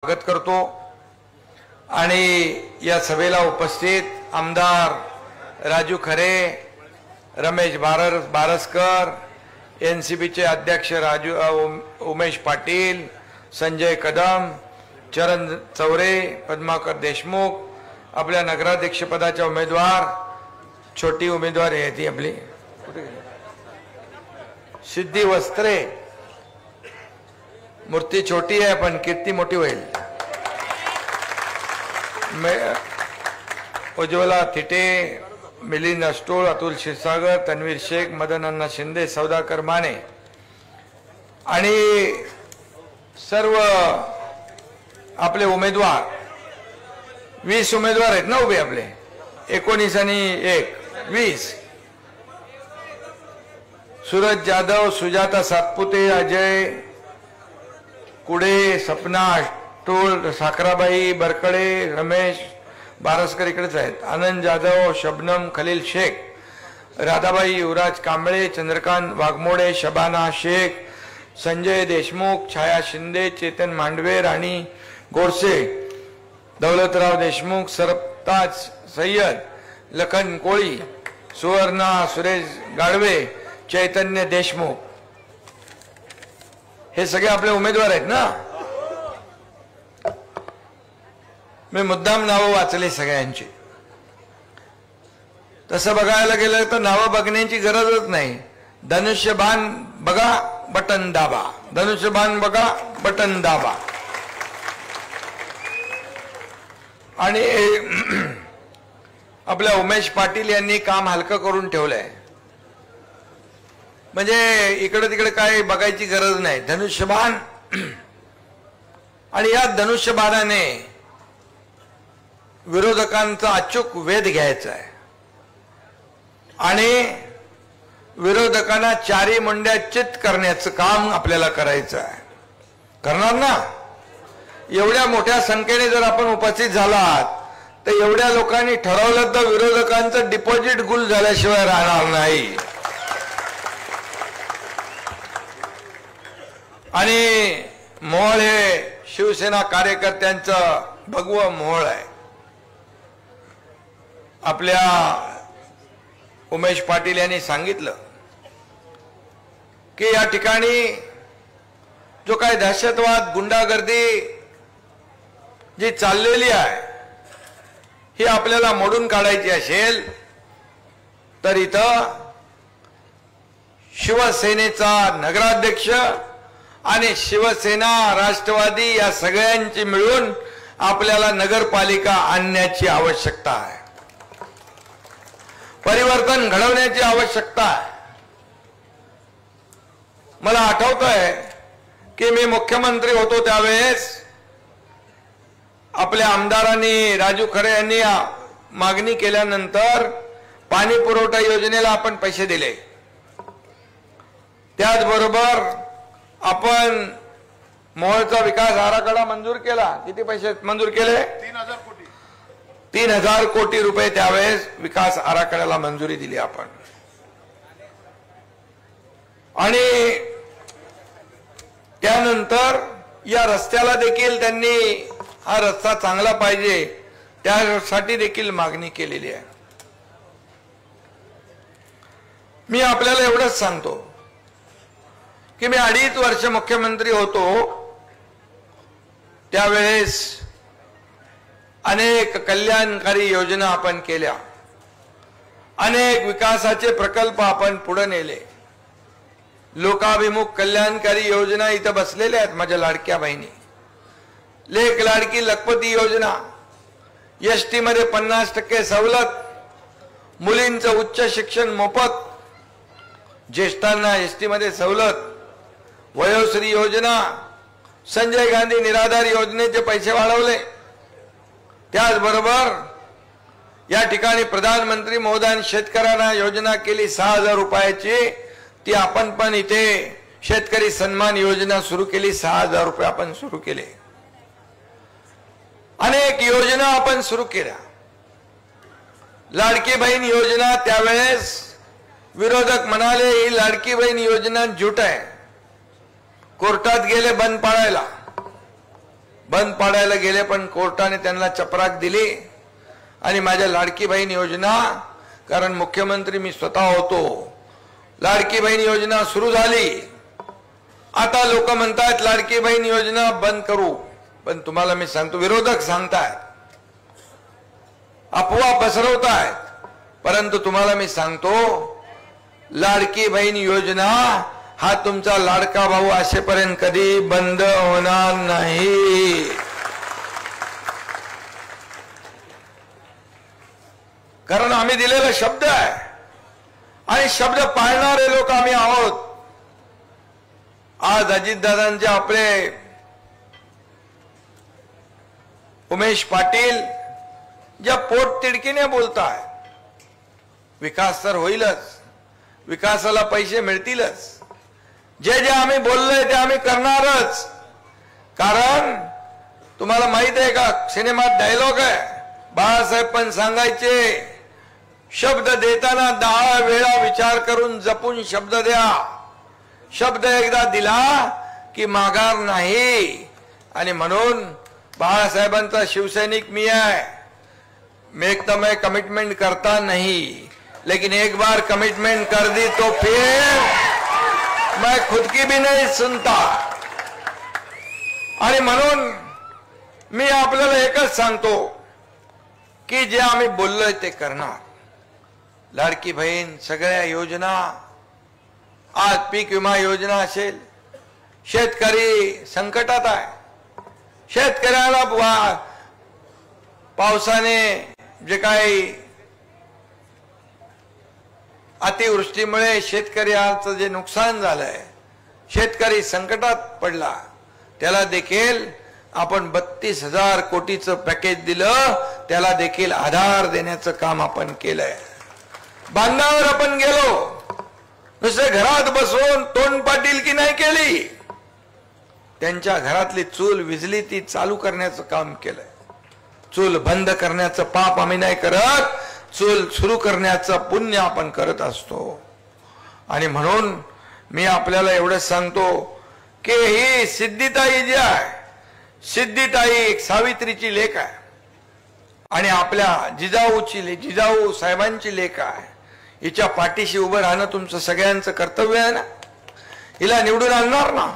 स्वागत करतो आणि या सभेला उपस्थित आमदार राजू खरे, रमेश बारसकर, एनसीबीचे अध्यक्ष उमेश पाटील, संजय कदम, चरण चौरे, पद्माकर देशमुख, आपल्या नगराध्यक्ष पदाच्या उमेदवार, छोटी उमेदवार आहे ती आपली सिद्धी वस्त्रे, मूर्ती छोटी आहे पण कीर्ती मोठी होईल, उज्ज्वला थिटे, मिलिंद अष्टोळ, अतुल क्षीरसागर, तन्वीर शेख, मदन अण्णा शिंदे, सौदाकर माने आणि सर्व आपले उमेदवार 20 उमेदवार आहेत ना उभे आपले 19 आणि 1 20 सूरज जाधव, सुजाता सातपुते, अजय कुडे, सपना अष्टोळ, साखराबाई बरकडे, रमेश बारसकर इकडेच आहेत, आनंद जाधव, शबनम खलील शेख, राधाबाई युवराज कांबळे, चंद्रकांत वाघमोडे, शबाना शेख, संजय देशमुख, छाया शिंदे, चेतन मांडवे, राणी गोडसे, दौलतराव देशमुख, सरताज सय्यद, लखन कोळी, सुवर्णा सुरेश गाडवे, चैतन्य देशमुख, हे सगळे आपले उमेदवार आहेत ना. मी मुद्दाम नावं वाचले सगळ्यांची. तसं बघायला गेलं तर नावं बघण्याची गरजच नाही. धनुष्यबाण बघा, बटन दाबा, धनुष्यबाण बघा, बटन दाबा. आणि आपल्या उमेश पाटील यांनी काम हलकं करून ठेवलंय. म्हणजे इकडे तिकडे काय बघायची गरज नाही. धनुष्यबाण आणि या धनुष्यबाणाने विरोधकांचा अचूक वेध घ्यायचा आहे आणि विरोधकांना चारी मुंड्या चित करण्याचं काम आपल्याला करायचं आहे. करणार ना? एवढ्या मोठ्या संख्येने जर आपण उपस्थित झालात तर एवढ्या लोकांनी ठरवलं तर विरोधकांचं डिपॉझिट गुल झाल्याशिवाय राहणार नाही. आणि मोहोळ हे शिवसेना कार्यकर्त्यांचं भगवं मोहोळ आहे. आपल्या उमेश पाटील यांनी सांगितलं की या ठिकाणी जो काही दहशतवाद, गुंडागर्दी जी चाललेली आहे ही आपल्याला मोडून काढायची असेल तर इथं शिवसेनेचा नगराध्यक्ष आणि शिवसेना, राष्ट्रवादी या सगळ्यांची मिळून आपल्याला नगरपालिका आणण्याची आवश्यकता आहे. परिवर्तन घडवण्याची आवश्यकता आहे. मला आठवतंय की मी मुख्यमंत्री होतो त्यावेळेस आपल्या आमदारांनी, राजू खरे यांनी मागणी केल्यानंतर पाणी पुरवठा योजनेला आपण पैसे दिले. त्याचबरोबर आपण मोहोळचा विकास आराखडा मंजूर केला. किती पैसे मंजूर केले? 3000 कोटी. 3000 कोटी रुपये त्यावेळेस विकास आराखड्याला मंजुरी दिली आपण. आणि त्यानंतर या रस्त्याला देखील त्यांनी हा रस्ता चांगला पाहिजे त्यासाठी देखील मागणी केलेली आहे. मी आपल्याला एवढंच सांगतो की मी 2.5 वर्ष मुख्यमंत्री होतो त्यावेळेस अनेक कल्याणकारी योजना आपण केल्या, अनेक विकासाचे प्रकल्प आपण पुढे नेले. लोकाभिमुख कल्याणकारी योजना इथं बसलेल्या आहेत. माझ्या लाडक्या बहिणी, लेक लाडकी लखपती योजना, एसटी मध्ये 50% सवलत, मुलींचं उच्च शिक्षण मोफत, ज्येष्ठांना एसटी मध्ये सवलत, वयोश्री योजना, संजय गांधी निराधार योजनेचे पैसे वाढवले. त्याचबरोबर या ठिकाणी प्रधानमंत्री महोदयाने शेतकऱ्यांना योजना केली 6000 रुपयाची. ती आपण पण इथे शेतकरी सन्मान योजना सुरू केली. 6000 रुपये आपण सुरू केले. अनेक योजना आपण सुरू केल्या. लाडकी बहीण योजना, त्यावेळेस विरोधक म्हणाले ही लाडकी बहीण योजना झूट आहे, कोर्टात गेले बंद पाडायला. बंद पाडायला गेले, पण कोर्टाने त्यांना चपराक दिली आणि माझ्या लाडकी बहीण योजना, कारण मुख्यमंत्री मी स्वतः होतो, लाडकी बहीण योजना सुरू झाली. आता लोक म्हणतात लाडकी बहीण योजना बंद करू, पण तुम्हाला मी सांगतो, विरोधक सांगतायत, अफवा पसरवतायत, परंतु तुम्हाला मी सांगतो लाडकी बहीण योजना हा तुमचा लाडका भाऊ असेपर्यंत कधी बंद होणार नाही. कारण आम्ही दिलेला शब्द आहे आणि शब्द पाळणारे लोक आम्ही आहोत. आज अजितदादांचे आपले उमेश पाटील ज्या पोटतिडकीने बोलताय, विकास तर होईलच, विकासाला पैसे मिळतीलच, जे जे आम्ही बोललोय ते आम्ही करणारच. कारण तुम्हाला माहित आहे का, सिनेमात डायलॉग आहे, बाळासाहेब पण सांगायचे, शब्द देताना 10 वेळा विचार करून जपून शब्द द्या. शब्द एकदा दिला की माघार नाही. आणि म्हणून बाळासाहेबांचा शिवसैनिक मी आहे. मैं कमिटमेंट करता नहीं, लेकिन एक बार कमिटमेंट कर दी तो फिर मैं खुद की भी नहीं सुनता. आणि म्हणून मी आपल्याला एकच सांगतो की जे आम्ही बोललोय ते करणार. लाडकी बहीण, सगळ्या योजना, आज पीक विमा योजना असेल, शेतकरी संकटात आहे, शेतकऱ्याला पावसाने जे काही अतिवृष्टीमुळे शेतकऱ्याचं जे नुकसान झालंय, शेतकरी संकटात पडला, त्याला देखील आपण 32,000 कोटीचं पॅकेज दिलं, त्याला देखील आधार देण्याचं काम आपण केलंय. बांधावर आपण गेलो, नुसते घरात बसून तोंड पाटील की नाही केली, त्यांच्या घरातली चूल विजली ती चालू करण्याचं काम केलंय. चूल बंद करण्याचं पाप आम्ही नाही करत, चूल सुरू करण्याचं पुण्य आपण करत असतो. आणि म्हणून मी आपल्याला एवढंच सांगतो की ही सिद्धिताई जी आहे, सिद्धिताई एक सावित्रीची लेक आहे आणि आपल्या जिजाऊ साहेबांची लेक आहे. हिच्या पाठीशी उभं राहणं तुमचं सगळ्यांचं कर्तव्य आहे ना. हिला निवडून आणणार ना,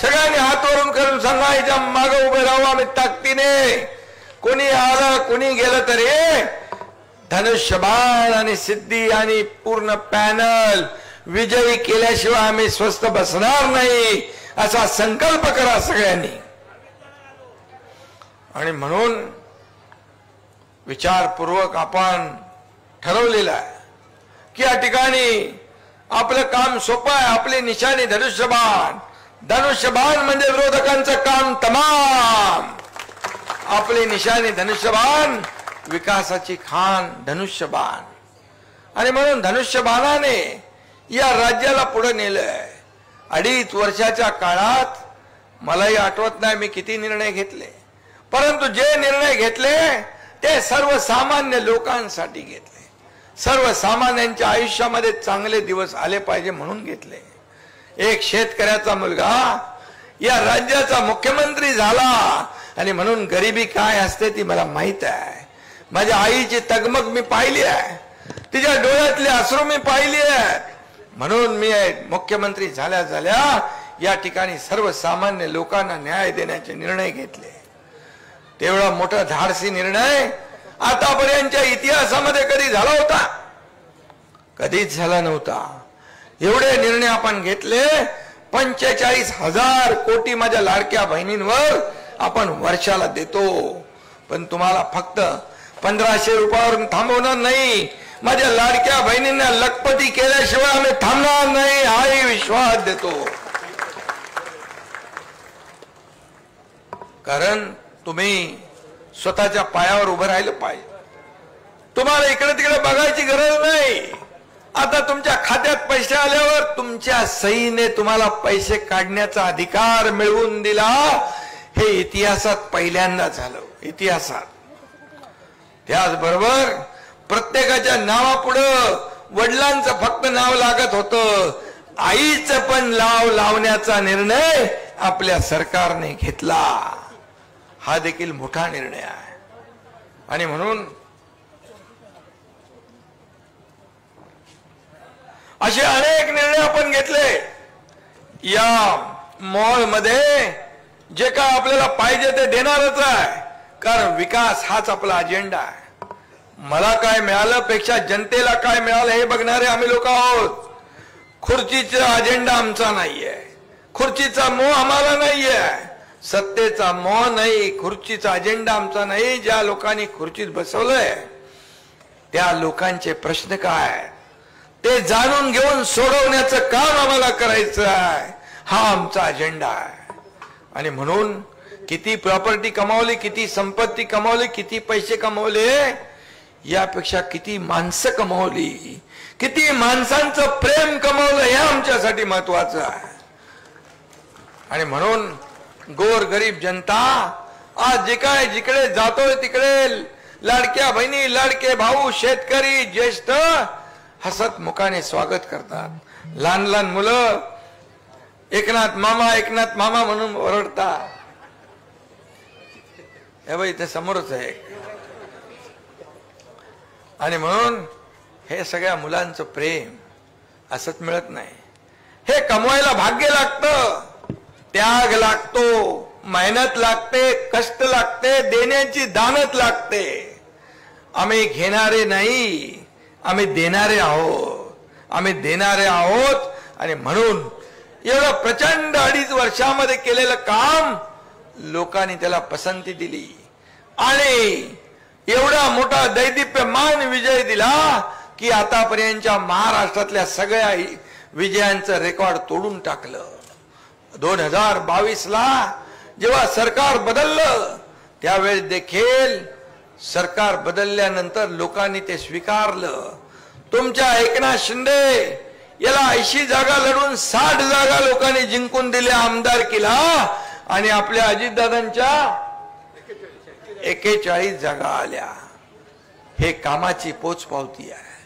सगळ्यांनी हात वरून करून सांगा, हिच्या मागे उभे राहू आम्ही ताकदीने. कोणी आलं कोणी गेलं तरी धनुष्यबाण आणि सिद्धी आणि पूर्ण पॅनल विजयी केल्याशिवाय आम्ही स्वस्थ बसणार नाही, असा संकल्प करा सगळ्यांनी. आणि म्हणून विचारपूर्वक आपण ठरवलेलं आहे की या ठिकाणी आपलं काम सोपं आहे. आपली निशाणी धनुष्यबाण, धनुष्यबाण म्हणजे विरोधकांचं काम तमाम. आपली निशाणी धनुष्यबाण, विकासाची खान धनुष्यबाण. आणि म्हणून धनुष्यबाणाने या राज्याला पुढे नेलंय. 2.5 वर्षाच्या काळात मलाही आठवत नाही मी किती निर्णय घेतले, परंतु जे निर्णय घेतले ते सर्वसामान्य लोकांसाठी घेतले. सर्वसामान्यांच्या आयुष्यामध्ये चांगले दिवस आले पाहिजे म्हणून घेतले. एक शेतकऱ्याचा मुलगा या राज्याचा मुख्यमंत्री झाला आणि म्हणून गरिबी काय असते ती मला माहित आहे. माझ्या आईची तगमग मी पाहिली आहे, तिच्या डोळ्यातले अश्रू मी पाहिली आहे. म्हणून मी मुख्यमंत्री झाल्या झाल्या या ठिकाणी सर्वसामान्य लोकांना न्याय देण्याचे निर्णय घेतले. तेवढा मोठा धाडसी निर्णय आतापर्यंतच्या इतिहासामध्ये कधी झाला होता? कधीच झाला नव्हता. एवढे निर्णय आपण घेतले. 45,000 कोटी माझ्या लाडक्या बहिणींवर आपण वर्षाला देतो, पण तुम्हाला फक्त 1,500 रुपयावरून थांबवणार नाही. माझ्या लाडक्या बहिणींना लखपती केल्याशिवाय आम्ही थांबणार नाही हाही विश्वास देतो. कारण तुम्ही स्वतःच्या पायावर उभं राहिलं पाहिजे. तुम्हाला इकडे तिकडे बघायची गरज नाही. आता तुमच्या खात्यात पैसे आल्यावर तुमच्या सहीने तुम्हाला पैसे काढण्याचा अधिकार मिळवून दिला. हे इतिहासात पहिल्यांदा झालं, इतिहासात. त्याचबरोबर प्रत्येकाच्या नावापुढं वडिलांचं फक्त नाव लागत होतं, आईचं पण नाव लावण्याचा निर्णय आपल्या सरकारने घेतला. हा देखील मोठा निर्णय आहे. आणि म्हणून असे अनेक निर्णय आपण घेतले. या मॉलमध्ये जे काय आपल्याला पाहिजे ते देणारच आहे, कारण विकास हाच आपला अजेंडा आहे. मला काय मिळालं पेक्षा जनतेला काय मिळालं हे बघणारे आम्ही लोक आहोत. खुर्चीचा अजेंडा आमचा नाहीये, खुर्चीचा मोह आम्हाला नाहीये, सत्तेचा मोह नाही, खुर्चीचा अजेंडा आमचा नाही. ज्या लोकांनी खुर्चीत बसवलंय त्या लोकांचे प्रश्न काय ते जाणून घेऊन सोडवण्याचं काम आम्हाला करायचं आहे. हा आमचा अजेंडा आहे. आणि म्हणून किती प्रॉपर्टी कमावली, किती संपत्ती कमावली, किती पैसे कमावले, यापेक्षा किती माणसं कमावली, किती माणसांचं प्रेम कमावलं हे आमच्यासाठी महत्वाचं आहे. आणि म्हणून गोर गरीब जनता आज जे काय जिकडे जातोय तिकडे लाडक्या बहिणी, लाडके भाऊ, शेतकरी, ज्येष्ठ हसत मुखाने स्वागत करतात. लहान लहान मुलं एकनाथ मामा, एकनाथ मामा म्हणून ओरडतात. हे बाई इथे समोरच आहे. आणि म्हणून हे सगळ्या मुलांचं प्रेम असंच मिळत नाही. हे कमवायला भाग्य लागतं, त्याग लागतो, मेहनत लागते, कष्ट लागते, देण्याची दानत लागते. आम्ही घेणारे नाही, आम्ही देणारे आहोत. आम्ही देणारे आहोत. आणि म्हणून एवढं प्रचंड 2.5 वर्षामध्ये केलेलं काम लोकांनी त्याला पसंती दिली आणि एवढा मोठा दैदिप्यमान विजय दिला की आतापर्यंतच्या महाराष्ट्रातल्या सगळ्या विजयांचं रेकॉर्ड तोडून टाकलं. 2022 ला जेव्हा सरकार बदललं त्यावेळेस देखील सरकार बदलल्यानंतर लोकांनी ते स्वीकारलं. तुमच्या एकनाथ शिंदे याला 80 जागा लढून 60 जागा लोकांनी जिंकून दिल्या आमदारकीला आणि आपल्या अजितदादांच्या 41 जागा आल्या. हे कामाची पोचपावती आहे,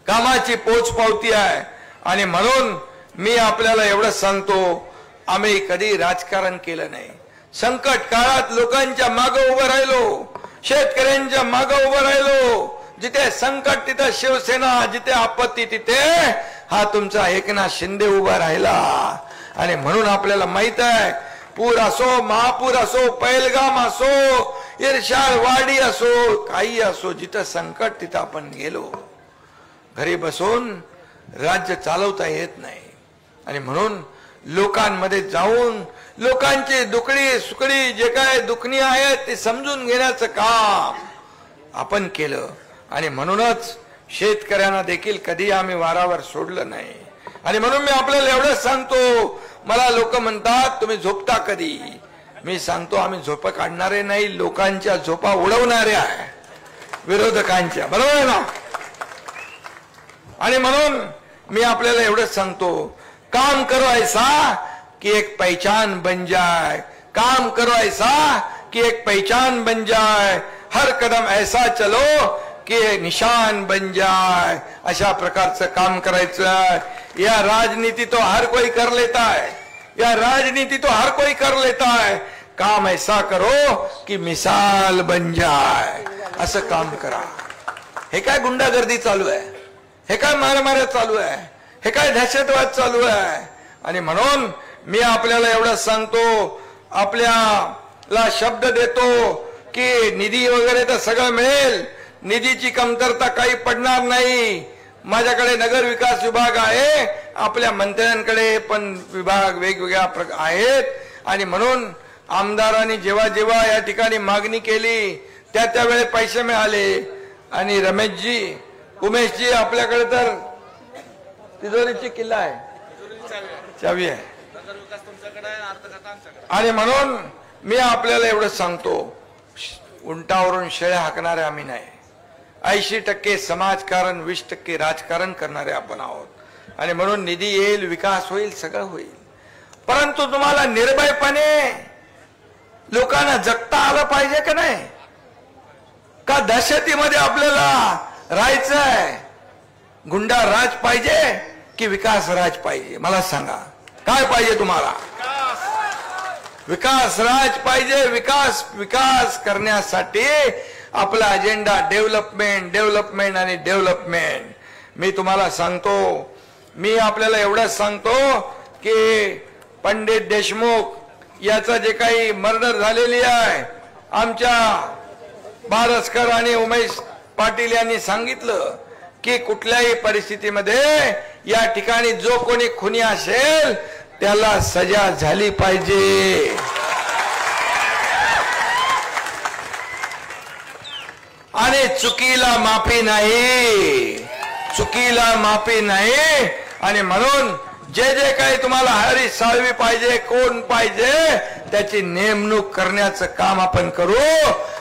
कामाची पोचपावती आहे. आणि म्हणून मी आपल्याला एवढं सांगतो, आम्ही कधी राजकारण केलं नाही. संकट काळात लोकांच्या मागे उभं राहिलो, शेतकऱ्यांच्या मागे उभं राहिलो. जिथे संकट तिथे शिवसेना, जिथे आपत्ती तिथे हा तुमचा एकनाथ शिंदे उभा राहिला. आणि म्हणून आपल्याला माहित आहे, पूर असो, महापूर असो, पैलगाम असो, इर्षाड वाडी असो, काही असो, जिथं संकट तिथं आपण गेलो. घरी बसून राज्य चालवता येत नाही. आणि म्हणून लोकांमध्ये जाऊन लोकांची दुखडी सुखडी जे काय दुखणी आहेत ते समजून घेण्याचं काम आपण केलं. आणि म्हणूनच शेतकऱ्यांना देखील कधी आम्ही वारावर सोडलं नाही. आणि म्हणून मी आपल्याला एवढंच सांगतो, मला लोक म्हणतात तुम्ही झोपता कधी. मी सांगतो आम्ही झोपा काढणारे नाही, लोकांच्या झोपा उडवणारे आहे, विरोधकांच्या. बरोबर आहे ना. आणि म्हणून मी आपल्याला एवढंच सांगतो, काम करो ऐसा कि एक पहचान बन जाए, काम करो ऐसा कि एक पहचान बन जाए, हर कदम ऐसा चलो कि निशान बन जाए. अशा प्रकारचं काम करायचं. या राजनीति तो हर कोई कर लेता है, या राजनीति तो हर कोई कर लेता है. काम ऐसा करो कि मिसाल बन जाए. असं काम करा. हे काय गुंडागर्दी चालू आहे, हे काय मारामाऱ्या चालू आहे, हे काय दहशतवाद चालू आहे. आणि म्हणून मी आपल्याला एवढं सांगतो, आपल्याला शब्द देतो की निधी वगैरे तर सगळं मिळेल, निधीची कमतरता काही पडणार नाही. माझ्याकडे नगर विकास विभाग आहे, आपल्या मंत्र्यांकडे पण विभाग वेगवेगळ्या आहेत. आणि म्हणून आमदारांनी जेव्हा जेव्हा या ठिकाणी मागणी केली त्यावेळी पैसे मिळाले. आणि रमेशजी, उमेशजी, आपल्याकडे तर तिजोरीची किल्ला आहे, चावी आहे. आणि म्हणून मी आपल्याला एवढं सांगतो, उंटावरून शेळ्या हाकणारे आम्ही नाही. 80% समाजकारण, 20% राजकारण करणारे आपण आहोत. आणि म्हणून निधी येईल, विकास होईल, सगळं होईल. परंतु तुम्हाला निर्भयपणे लोकांना जगता आलं पाहिजे का नाही? का दहशतीमध्ये आपल्याला राहायचंय? गुंडा राज पाहिजे की विकास राज पाहिजे? मला सांगा, काय पाहिजे तुम्हाला? विकास राज पाहिजे. विकास विकास करण्यासाठी आपला अजेंडा डेव्हलपमेंट डेव्हलपमेंट आणि डेव्हलपमेंट. मी तुम्हाला सांगतो, मी आपल्याला एवढंच सांगतो की पंडित देशमुख याचं जे काही मर्डर झालेली आहे, आमच्या बारसकर आणि उमेश पाटील यांनी सांगितलं की कुठल्याही परिस्थितीमध्ये या ठिकाणी जो कोणी खुनी असेल त्याला सजा झाली पाहिजे. आणि चुकीला माफी नाही, चुकीला माफी नाही. आणि म्हणून जे जे काही तुम्हाला हरी साळवी पाहिजे, कोण पाहिजे, त्याची नेमणूक करण्याचं काम आपण करू.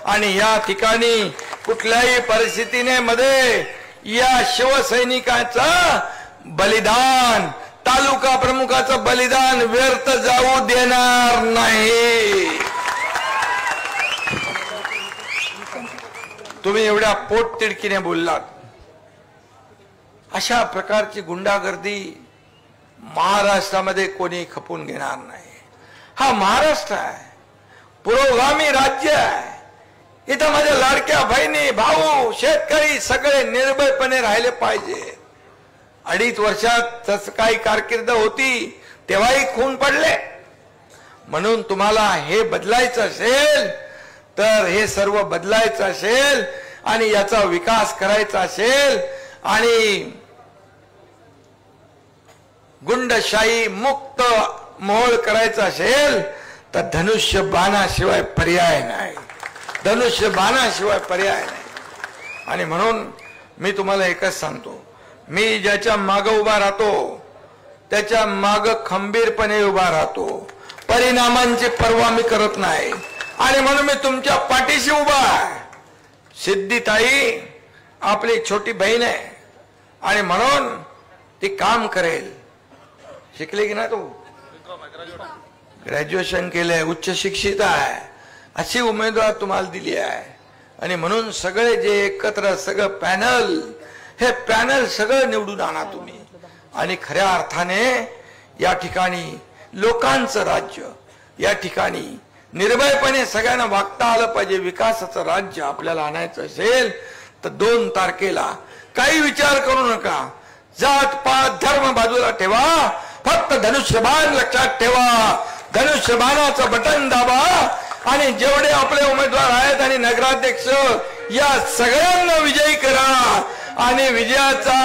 आणि या ठिकाणी कुठल्याही परिस्थितीने मध्ये या शिवसैनिकांचा बलिदान, तालुका प्रमुखाचं बलिदान व्यर्थ जाऊ देणार नाही. तुम्ही एवढ्या पोटतिडकीने बोललात. अशा प्रकारची गुंडागर्दी महाराष्ट्रामध्ये कोणी खपून घेणार नाही. हा महाराष्ट्र आहे, पुरोगामी राज्य आहे. इथं माझ्या लाडक्या बहिणी, भाऊ, शेतकरी सगळे निर्भयपणे राहिले पाहिजे. 2.5 वर्षात तसं काही कारकीर्द होती तेव्हाही खून पडले. म्हणून तुम्हाला हे बदलायचं असेल तर हे सर्व बदलायचं असेल आणि याचा विकास करायचा असेल आणि गुंडशाही मुक्त मोहोळ करायचा असेल तर धनुष्य बाणाशिवाय पर्याय नाही. धनुष्य बाणाशिवाय पर्याय नाही. आणि म्हणून मी तुम्हाला एकच सांगतो, मी ज्याच्या मागे उभा राहतो त्याच्या मागे खंबीरपणे उभा राहतो. परिणामांची पर्वा मी करत नाही. आणि म्हणून मी तुमच्या पाठीशी उभा आहे. सिद्धीताई आपली छोटी बहीण आहे आणि म्हणून ती काम करेल. शिकले की नाही? तू ग्रॅज्युएशन केलंय, उच्च शिक्षित आहे, अशी उमेदवार तुम्हाला दिली आहे. आणि म्हणून सगळे जे एकत्र सगळं पॅनल, हे पॅनल सगळं निवडून आणा तुम्ही. आणि खऱ्या अर्थाने या ठिकाणी लोकांचं राज्य, या ठिकाणी निर्भयपणे सगळ्यांना वागता आलं पाहिजे. विकासाचं राज्य आपल्याला आणायचं असेल तर 2 तारखेला काही विचार करू नका. जात पात धर्म बाजूला ठेवा, फक्त धनुष्यबाण लक्षात ठेवा. धनुष्यबाणाचं बटन दाबा आणि जेवढे आपले उमेदवार आहेत आणि नगराध्यक्ष या सगळ्यांना विजयी करा. आणि विजयाचा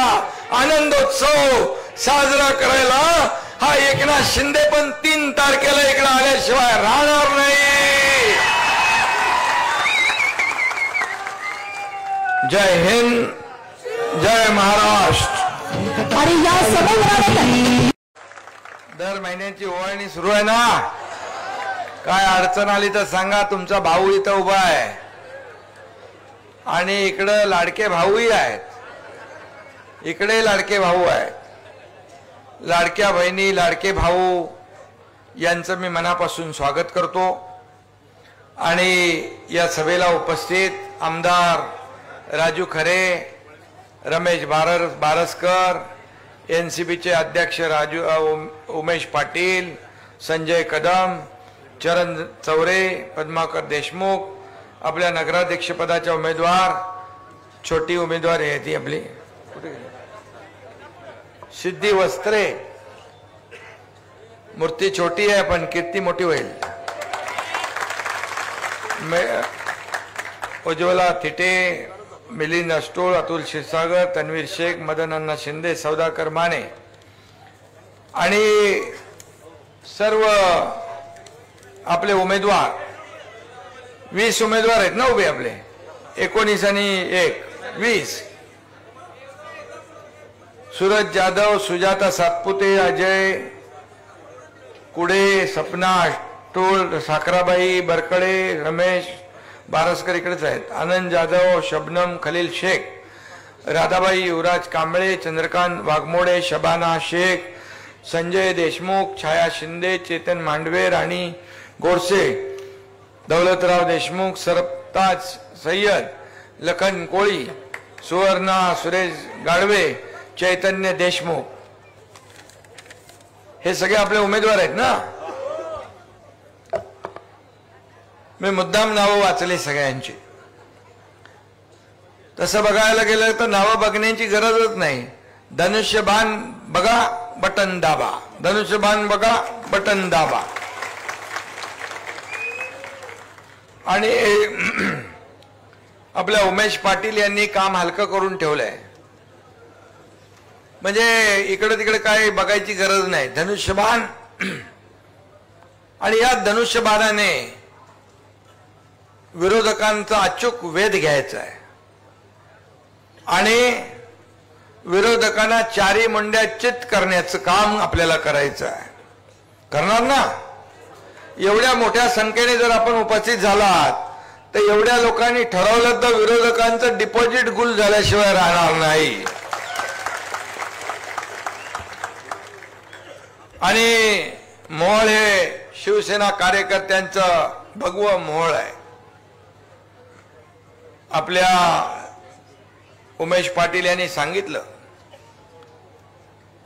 आनंदोत्सव साजरा करायला हा एकनाथ शिंदे पण 3 तारखेला इकडे आल्याशिवाय राहणार नाही. जय हिंद, जय महाराष्ट्र. आणि या सभेवर दर महिन्याची ओवाळणी सुरू आहे ना. काय अडचण आली तर सांगा. तुमचा भाऊ इथं उभा आहे आणि इकडे लाडके भाऊही आहेत. इकडे लाडके भाऊ आहेत. लाडक्या बहिणी, लाडके भाऊ यांचं मी मनापासून स्वागत करतो. आणि या सभेला उपस्थित आमदार राजू खरे, रमेश बारसकर, एनसीबीचे अध्यक्ष उमेश पाटील, संजय कदम, चरण चौरे, पद्माकर देशमुख, आपल्या नगराध्यक्ष पदाच्या उमेदवार, छोटी उमेदवार आहे ती आपली सिद्धी वस्त्रे. मूर्ती छोटी आहे पण कीर्ती मोठी होईल. उज्ज्वला थिटे, मिलिंद अष्टोळ, अतुल क्षीरसागर, तन्वीर शेख, मदन अण्णा शिंदे, सौदाकर माने आणि सर्व आपले उमेदवार. 20 उमेदवार आहेत ना उभे आपले. 19 आणि 1 20. सूरज जाधव, सुजाता सातपुते, अजय कुडे, सपना अष्टोळ, साखराबाई बरकडे, रमेश बारसकर इकडेच आहेत, आनंद जाधव, शबनम खलील शेख, राधाबाई युवराज कांबळे, चंद्रकांत वाघमोडे, शबाना शेख, संजय देशमुख, छाया शिंदे, चेतन मांडवे, राणी गोडसे, दौलतराव देशमुख, सरताज सय्यद, लखन कोळी, सुवर्णा सुरेश गाडवे, चैतन्य देशमुख. हे सगळे आपले उमेदवार आहेत ना. मी मुद्दाम नावं वाचले सगळ्यांची. तसं बघायला गेलं तर नावं बघण्याची गरजच नाही. धनुष्यबाण बघा, बटन दाबा. धनुष्यबाण बघा, बटन दाबा. आणि आपल्या उमेश पाटील यांनी काम हलकं करून ठेवलंय. म्हणजे इकडे तिकडे काय बघायची गरज नाही. धनुष्यबाण, आणि या धनुष्यबाणाने विरोधकांचा अचूक वेध घ्यायचा आहे आणि विरोधकांना चारी मुंड्या चित करण्याचं काम आपल्याला करायचं आहे. करणार ना? एवढ्या मोठ्या संख्येने जर आपण उपस्थित झालात तर एवढ्या लोकांनी ठरवलं तर विरोधकांचं डिपॉझिट गुल झाल्याशिवाय राहणार नाही. आणि मोहोळ हे शिवसेना कार्यकर्त्यांचं भगवं मोहोळ आहे. आपल्या उमेश पाटील यांनी सांगितलं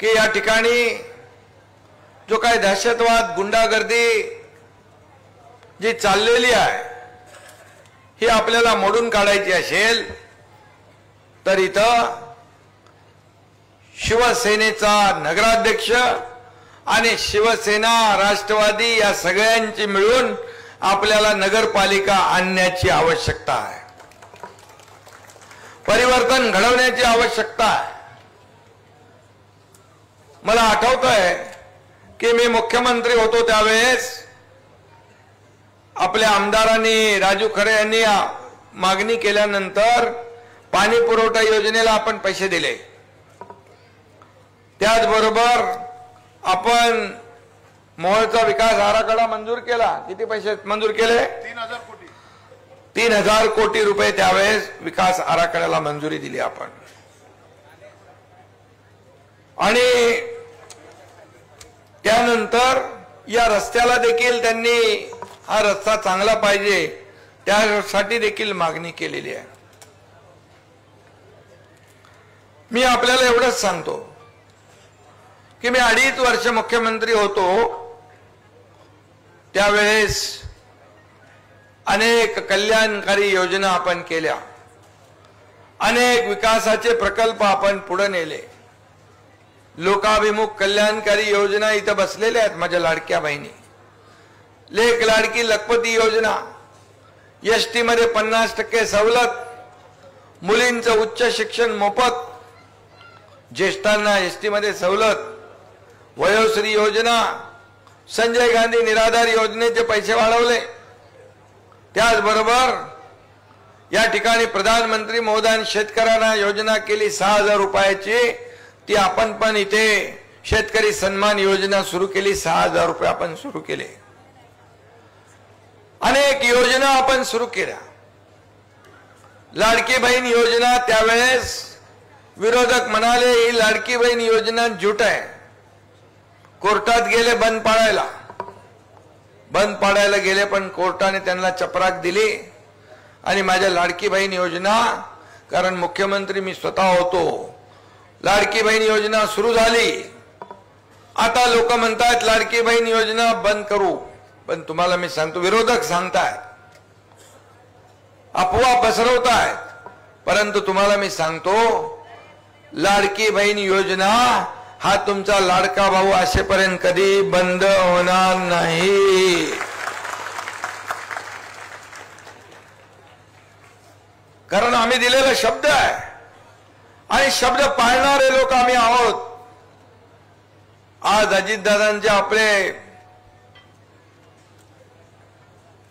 की या ठिकाणी जो काय दहशतवाद, गुंडागर्दी जी चाललेली आहे ही आपल्याला मोडून काढायची असेल तर इथं शिवसेनेचा नगराध्यक्ष आणि शिवसेना, राष्ट्रवादी या सगळ्यांची मिळून आपल्याला नगरपालिका आणण्याची आवश्यकता आहे. परिवर्तन घडवण्याची आवश्यकता आहे. मला आठवतंय की मी मुख्यमंत्री होतो त्यावेळेस आपल्या आमदारांनी, राजू खरे यांनी मागणी केल्यानंतर पाणी पुरवठा योजनेला आपण पैसे दिले. त्याचबरोबर आपण मोहोळचा विकास आराखडा मंजूर केला. किती पैसे मंजूर केले? 3,000 कोटी. 3,000 कोटी रुपये त्यावेळेस विकास आराखड्याला मंजुरी दिली आपण. आणि त्यानंतर या रस्त्याला देखील त्यांनी हा रस्ता चांगला पाहिजे त्यासाठी देखील मागणी केलेली आहे. मी आपल्याला एवढंच सांगतो की मी 2.5 वर्ष मुख्यमंत्री होतो त्यावेळेस अनेक कल्याणकारी योजना आपण केल्या, अनेक विकासाचे प्रकल्प आपण पुढे नेले. लोकाभिमुख कल्याणकारी योजना इथं बसलेल्या आहेत माझ्या लाडक्या बहिणी. लेक लाडकी लखपती योजना, एसटी मध्ये 50% सवलत, मुलींचं उच्च शिक्षण मोफत, ज्येष्ठांना एसटी मध्ये सवलत, वयोश्री योजना, संजय गांधी निराधार योजनेचे पैसे वाढवले. त्याचबरोबर या ठिकाणी प्रधानमंत्री महोदयान शेतकऱ्यांना योजना केली 6,000 रुपयाची. ती आपण पण इथे शेतकरी सन्मान योजना सुरू केली. 6,000 रुपये आपण सुरू केले. अनेक योजना आपण सुरू केल्या. लाडकी बहीण योजना, त्यावेळेस विरोधक म्हणाले ही लाडकी बहीण योजना झूट आहे. कोर्टात गेले बंद पाडायला गेले, पण कोर्टाने त्यांना चपराक दिली. आणि माझ्या लाडकी बहीण योजना, कारण मुख्यमंत्री मी स्वतः होतो, लाडकी बहीण योजना सुरू झाली. आता लोक म्हणतात लाडकी बहीण योजना बंद करू, पण तुम्हाला मी सांगतो, विरोधक सांगतायत, अफवा पसरवतायत, परंतु तुम्हाला मी सांगतो लाडकी बहीण योजना हा तुमचा लाडका भाऊ असेपर्यंत कधी बंद होणार नाही. कारण आम्ही दिलेला शब्द आहे आणि शब्द पाळणारे लोक आम्ही आहोत. आज अजितदादांचे आपले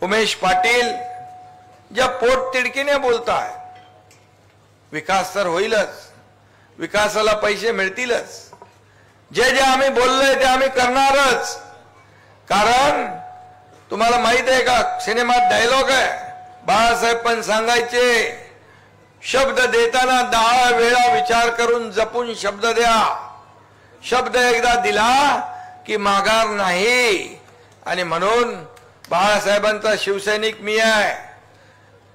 उमेश पाटील ज्या पोटतिडकीने बोलताय, विकास तर होईलच, विकासाला पैसे मिळतीलच, जे जे आम्ही बोललोय ते आम्ही करणारच. कारण तुम्हाला माहित आहे का, सिनेमात डायलॉग आहे, बाळासाहेब पण सांगायचे, शब्द देताना 10 वेळा विचार करून जपून शब्द द्या. शब्द एकदा दिला की माघार नाही. आणि म्हणून बाळासाहेबांचा शिवसैनिक मी आहे.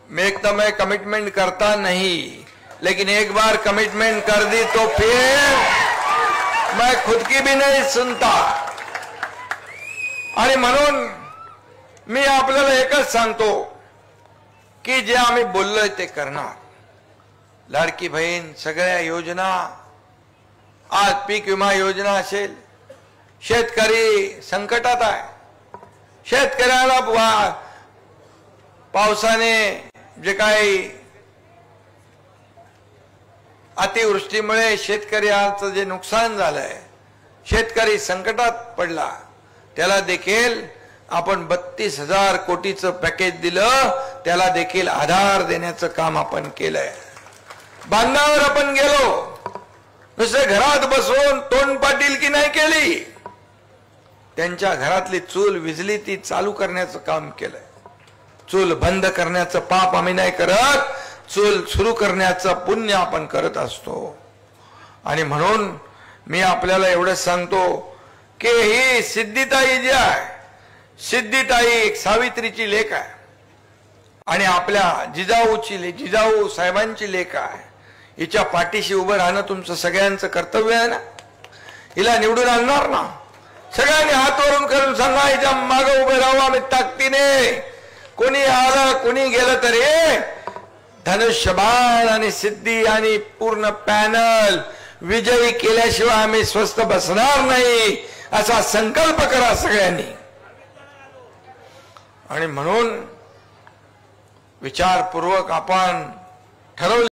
मैं कमिटमेंट करता नहीं, लेकिन एक बार कमिटमेंट कर दी तो फिर मैं खुद की भी नहीं सुनता. आणि म्हणून मी आपल्याला एकच सांगतो की जे आम्ही बोललोय ते करणार. लाडकी बहीण, सगळ्या योजना, आज पीक विमा योजना असेल, शेतकरी संकटात आहे. शेतकऱ्याला पावसाने जे काही अतिवृष्टीमुळे शेतकऱ्याचं जे नुकसान झालंय, शेतकरी संकटात पडला, त्याला देखील आपण 32,000 कोटीचं पॅकेज दिलं. त्याला देखील आधार देण्याचं काम आपण केलंय. बांधावर आपण गेलो, नुसते घरात बसून तोंड पाटील की नाही केली. त्यांच्या घरातली चूल विजली ती चालू करण्याचं काम केलंय. चूल बंद करण्याचं पाप आम्ही नाही करत, चूल सुरू करण्याचं पुण्य आपण करत असतो. आणि म्हणून मी आपल्याला एवढंच सांगतो की ही सिद्धिताई जी आहे, सिद्धिताई एक सावित्रीची लेक आहे आणि आपल्या जिजाऊ साहेबांची लेक आहे. हिच्या पाठीशी उभं राहणं तुमचं सगळ्यांचं कर्तव्य आहे ना. हिला निवडून आणणार ना, सगळ्यांनी हात वरून करून सांगा हिच्या मागे उभे राहू आम्ही ताकदीने. कोणी आलं कोणी गेलं तरी धनुष्यबाण आणि सिद्धी आणि पूर्ण पॅनल विजयी केल्याशिवाय आम्ही स्वस्थ बसणार नाही, असा संकल्प करा सगळ्यांनी. आणि म्हणून विचारपूर्वक आपण ठरवलं.